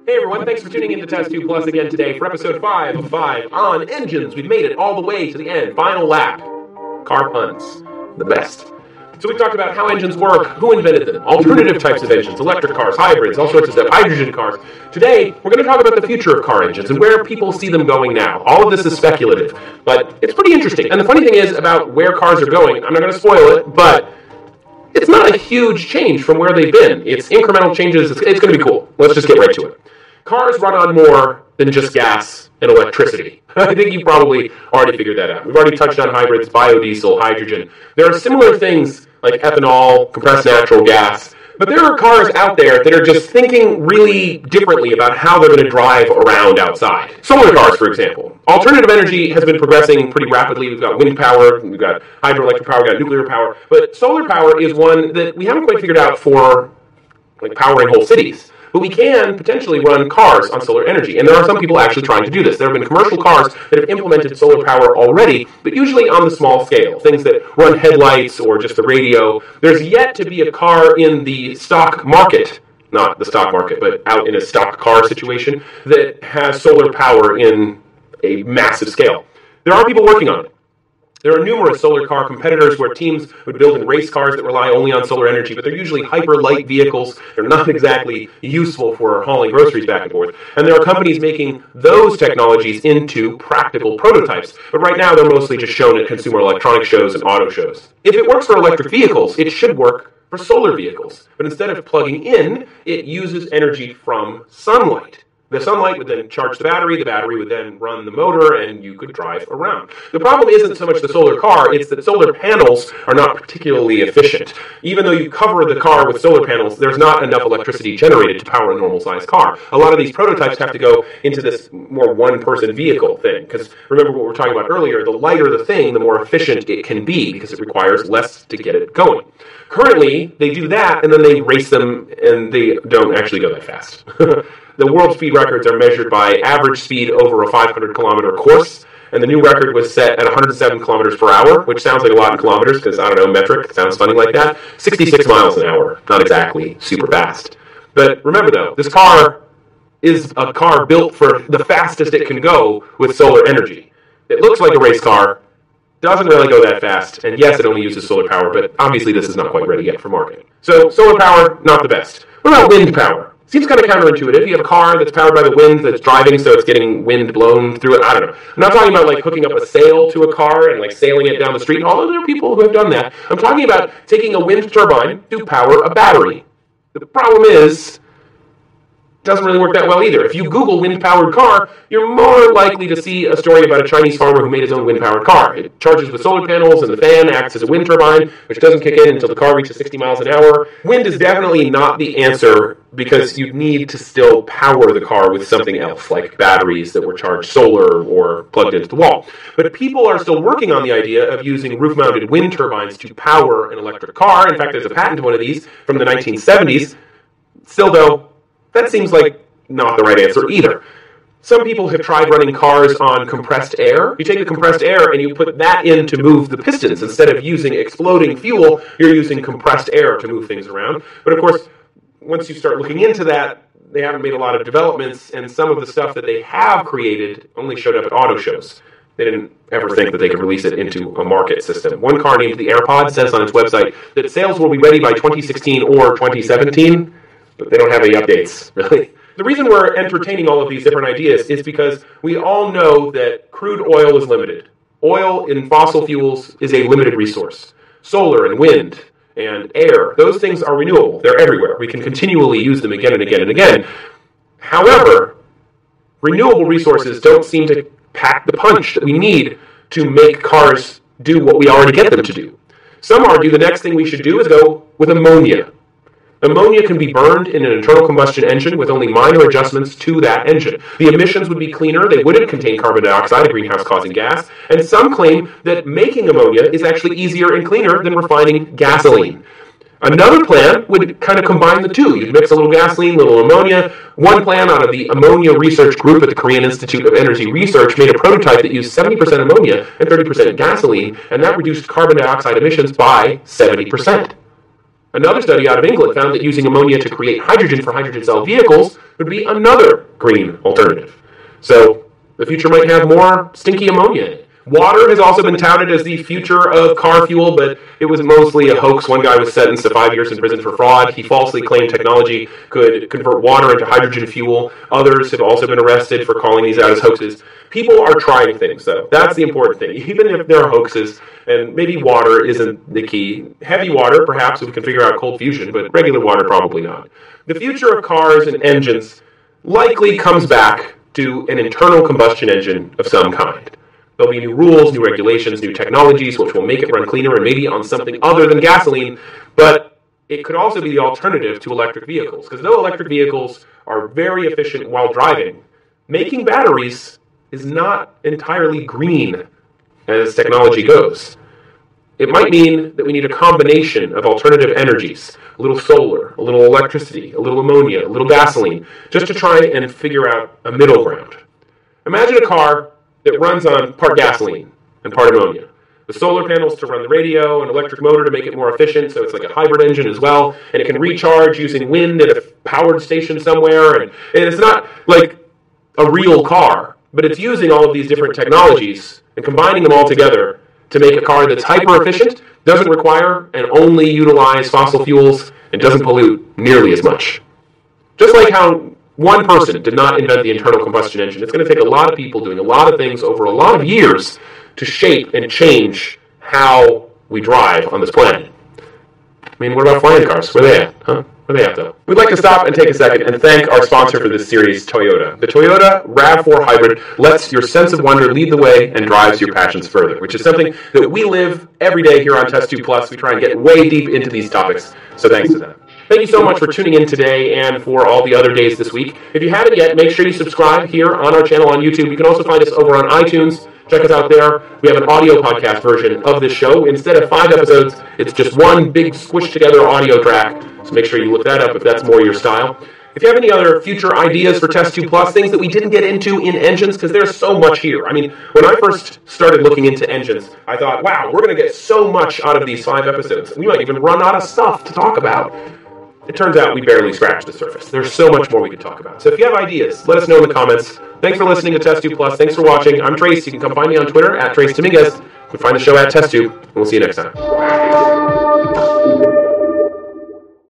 Hey everyone, thanks for tuning in to Test 2 Plus again today for episode 5 of 5 on engines. We've made it all the way to the end. Final lap. Car puns. The best. So we've talked about how engines work, who invented them, alternative types of engines, electric cars, hybrids, all sorts of stuff, hydrogen cars. Today, we're going to talk about the future of car engines and where people see them going now. All of this is speculative, but it's pretty interesting. And the funny thing is about where cars are going, I'm not going to spoil it, but it's not a huge change from where they've been. It's incremental changes. It's going to be cool. Let's just get right to it. Cars run on more than just gas and electricity. I think you probably already figured that out. We've already touched on hybrids, biodiesel, hydrogen. There are similar things like ethanol, compressed natural gas, but there are cars out there that are just thinking really differently about how they're going to drive around outside. Solar cars, for example. Alternative energy has been progressing pretty rapidly. We've got wind power, we've got hydroelectric power, we've got nuclear power, but solar power is one that we haven't quite figured out for powering whole cities. But we can potentially run cars on solar energy, and there are some people actually trying to do this. There have been commercial cars that have implemented solar power already, but usually on the small scale, things that run headlights or just the radio. There's yet to be a car in the stock market, not the stock market, but out in a stock car situation, that has solar power in a massive scale. There are people working on it. There are numerous solar car competitors where teams would build and race cars that rely only on solar energy, but they're usually hyper-light vehicles. They're not exactly useful for hauling groceries back and forth. And there are companies making those technologies into practical prototypes. But right now, they're mostly just shown at consumer electronics shows and auto shows. If it works for electric vehicles, it should work for solar vehicles. But instead of plugging in, it uses energy from sunlight. The sunlight would then charge the battery would then run the motor, and you could drive around. The problem isn't so much the solar car, it's that solar panels are not particularly efficient. Even though you cover the car with solar panels, there's not enough electricity generated to power a normal-sized car. A lot of these prototypes have to go into this more one-person vehicle thing, because remember what we were talking about earlier, the lighter the thing, the more efficient it can be, because it requires less to get it going. Currently, they do that, and then they race them, and they don't actually go that fast. The world speed records are measured by average speed over a 500-kilometer course, and the new record was set at 107 kilometers per hour, which sounds like a lot in kilometers, because, I don't know, metric sounds funny like that. 66 miles an hour, not exactly super fast. But remember, though, this car is a car built for the fastest it can go with solar energy. It looks like a race car, doesn't really go that fast, and yes, it only uses solar power, but obviously this is not quite ready yet for market. So, solar power, not the best. What about wind power? Seems kind of counterintuitive. You have a car that's powered by the wind that's driving, so it's getting wind blown through it. I don't know. I'm not talking about hooking up a sail to a car and sailing it down the street, although there are people who have done that. I'm talking about taking a wind turbine to power a battery. The problem is, it doesn't really work that well either. If you Google wind-powered car, you're more likely to see a story about a Chinese farmer who made his own wind-powered car. It charges with solar panels, and the fan acts as a wind turbine, which doesn't kick in until the car reaches 60 miles an hour. Wind is definitely not the answer, because you need to still power the car with something else, like batteries that were charged solar or plugged into the wall. But people are still working on the idea of using roof-mounted wind turbines to power an electric car. In fact, there's a patent to one of these from the 1970s. Still, though, that seems like not the right answer either. Some people have tried running cars on compressed air. You take the compressed air and you put that in to move the pistons. Instead of using exploding fuel, you're using compressed air to move things around. But of course, once you start looking into that, they haven't made a lot of developments, and some of the stuff that they have created only showed up at auto shows. They didn't ever think that they could release it into a market system. One car named the AirPod says on its website that sales will be ready by 2016 or 2017, but they don't have any updates, really. The reason we're entertaining all of these different ideas is because we all know that crude oil is limited. Oil in fossil fuels is a limited resource. Solar and wind and air, those things are renewable. They're everywhere. We can continually use them again and again and again. However, renewable resources don't seem to pack the punch that we need to make cars do what we already get them to do. Some argue the next thing we should do is go with ammonia. Ammonia can be burned in an internal combustion engine with only minor adjustments to that engine. The emissions would be cleaner, they wouldn't contain carbon dioxide, a greenhouse-causing gas, and some claim that making ammonia is actually easier and cleaner than refining gasoline. Another plan would kind of combine the two. You'd mix a little gasoline, a little ammonia. One plan out of the Ammonia Research Group at the Korean Institute of Energy Research made a prototype that used 70% ammonia and 30% gasoline, and that reduced carbon dioxide emissions by 70%. Another study out of England found that using ammonia to create hydrogen for hydrogen cell vehicles would be another green alternative. So the future might have more stinky ammonia in it. Water has also been touted as the future of car fuel, but it was mostly a hoax. One guy was sentenced to 5 years in prison for fraud. He falsely claimed technology could convert water into hydrogen fuel. Others have also been arrested for calling these out as hoaxes. People are trying things, though. That's the important thing. Even if there are hoaxes, and maybe water isn't the key. Heavy water, perhaps, we can figure out cold fusion, but regular water, probably not. The future of cars and engines likely comes back to an internal combustion engine of some kind. There'll be new rules, new regulations, new technologies, which will make it run cleaner and maybe on something other than gasoline, but it could also be the alternative to electric vehicles. Because though electric vehicles are very efficient while driving, making batteries is not entirely green as technology goes. It might mean that we need a combination of alternative energies, a little solar, a little electricity, a little ammonia, a little gasoline, just to try and figure out a middle ground. Imagine a car that runs on part gasoline and part ammonia. The solar panels to run the radio, an electric motor to make it more efficient, so it's like a hybrid engine as well, and it can recharge using wind at a powered station somewhere, and it's not like a real car, but it's using all of these different technologies and combining them all together to make a car that's hyper-efficient, doesn't require and only utilize fossil fuels, and doesn't pollute nearly as much. Just like how one person did not invent the internal combustion engine. It's going to take a lot of people doing a lot of things over a lot of years to shape and change how we drive on this planet. I mean, what about flying cars? Where are they at? Huh? Where are they at, though? We'd like to stop and take a second and thank our sponsor for this series, Toyota. The Toyota RAV4 Hybrid lets your sense of wonder lead the way and drives your passions further, which is something that we live every day here on Test Tube Plus. We try and get way deep into these topics, so thanks to them. Thank you so much for tuning in today and for all the other days this week. If you haven't yet, make sure you subscribe here on our channel on YouTube. You can also find us over on iTunes. Check us out there. We have an audio podcast version of this show. Instead of 5 episodes, it's just one big squished together audio track. So make sure you look that up if that's more your style. If you have any other future ideas for Test Tube Plus, things that we didn't get into in engines, because there's so much here. I mean, when I first started looking into engines, I thought, wow, we're going to get so much out of these 5 episodes. We might even run out of stuff to talk about. It turns out we barely scratched the surface. There's so much more we could talk about. So if you have ideas, let us know in the comments. Thanks for listening to Test Tube Plus. Thanks for watching. I'm Trace. You can come find me on Twitter at Trace Dominguez. You can find the show at Test Tube, and we'll see you next time.